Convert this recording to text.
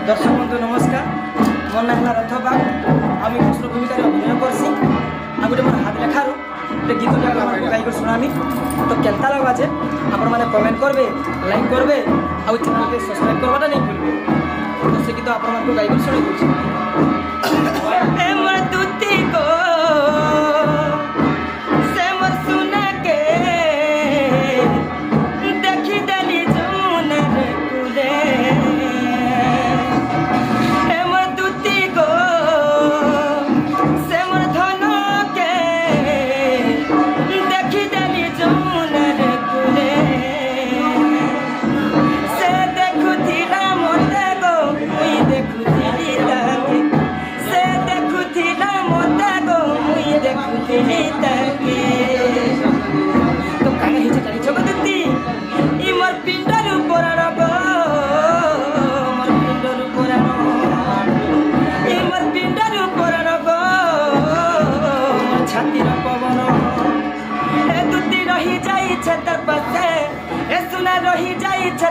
দর্শক বন্ধু নমস্কার, মোর না হল রথবাগ। আমি কৃষ্ণ ভূমিকার অভিনয় করছি। আর গোটে মোর হাত লেখার গোটে গীতটা গাইকি শুনামি। তো কেনতা লাগবা যে আপন মানে কমেন্ট করবে, লাইক করবে, আর চ্যানেলকে সবসক্রাইব করবাটা নেই ভুলবে। তো সে গীত আপনার গাইকি শুনে দিচ্ছি। তো কানে হিচে জানি চোখ দিতি ইমর পিন্ডর উপরার গো, মর পিন্ডর উপরার, ইমর পিন্ডর উপরার গো, মর ছাতির পবন। এ দুতি রহি যাইছে তার পাশে, এ সুনা রহি যাইছে